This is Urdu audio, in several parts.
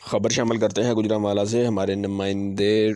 خبر شامل کرتے ہیں گوجرانوالہ سے۔ ہمارے نمائندے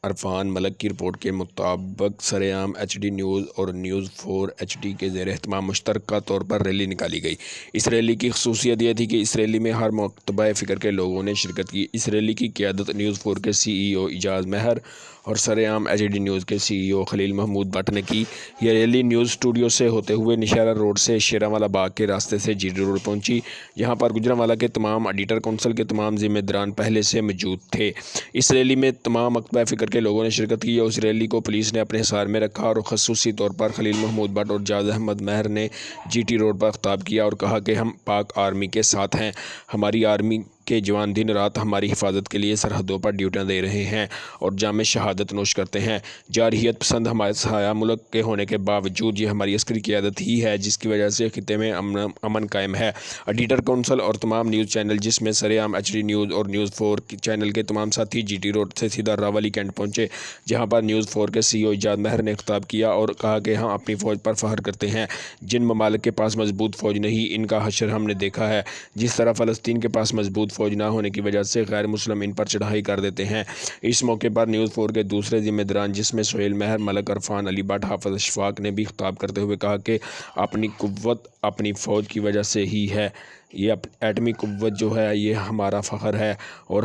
عرفان ملک کی رپورٹ کے مطابق سرعام ایچ ڈی نیوز اور نیوز 4 ایچ ڈی کے زیر اہتمام مشترکہ طور پر ریلی نکالی گئی۔ اس ریلی کی خصوصیت یہ تھی کہ اس ریلی میں ہر مکتبہ فکر کے لوگوں نے شرکت کی۔ اس ریلی کی قیادت نیوز 4 کے سی ای او اعجاز مہر اور سرعام ایچ ڈی نیوز کے سی ای او خلیل محمود بٹ نے کی۔ یہ ریلی نیوز اسٹوڈیو سے ہوتے ہوئے نشارہ روڈ سے شیراں باغ کے راستے سے جی ٹی روڈ پہنچی، جہاں پر گوجرانوالہ کے تمام ایڈیٹر کونسل کے تمام ذمہ داران پہلے سے موجود تھے۔ اس ریلی میں تمام مکتبہ فکر کے لوگوں نے شرکت کی۔ اس ریلی کو پولیس نے اپنے حصار میں رکھا اور خصوصی طور پر خلیل محمود بٹ اور اعجاز احمد مہر نے جی ٹی روڈ پر خطاب کیا اور کہا کہ ہم پاک آرمی کے ساتھ ہیں۔ ہماری آرمی کے جوان دن رات ہماری حفاظت کے لیے سرحدوں پر ڈیوٹیاں دے رہے ہیں اور جام شہادت نوش کرتے ہیں۔ جارحیت پسند ہمارے سایہ ملک کے ہونے کے باوجود یہ ہماری عسکری قیادت ہی ہے جس کی وجہ سے خطے میں امن قائم ہے۔ ایڈیٹر کونسل اور تمام نیوز چینل جس میں سرعام ایچ ڈی نیوز اور نیوز 4 چینل کے تمام ساتھی جی ٹی روڈ سے سیدھا راولی کینٹ پہنچے، جہاں پر نیوز 4 کے سی ای او اعجاز مہر نے خطاب کیا اور کہا کہ ہم اپنی فوج پر فخر کرتے ہیں۔ جن ممالک کے پاس مضبوط فوج نہیں، ان کا حشر ہم نے دیکھا ہے۔ جس طرح فلسطین کے پاس مضبوط فوج نہ ہونے کی وجہ سے غیر مسلم ان پر چڑھائی کر دیتے ہیں۔ اس موقع پر نیوز 4 کے دوسرے ذمہ داران جس میں سہیل مہر، ملک عرفان، علی بٹ، حافظ اشفاق نے بھی خطاب کرتے ہوئے کہا کہ اپنی قوت اپنی فوج کی وجہ سے ہی ہے۔ یہ ایٹمی قوت جو ہے یہ ہمارا فخر ہے اور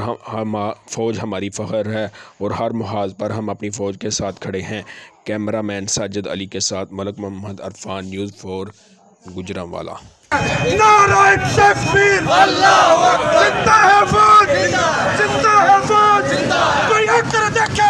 فوج ہماری فخر ہے اور ہر محاذ پر ہم اپنی فوج کے ساتھ کھڑے ہیں۔ کیمرہ مین ساجد علی کے ساتھ ملک محمد عرفان، نیوز 4 گوجرانوالہ۔ نعرہ تکبیر! اللہ اکبر! زندہ ہے فوج! زندہ ہے فوج! کوئی آ کر دیکھے!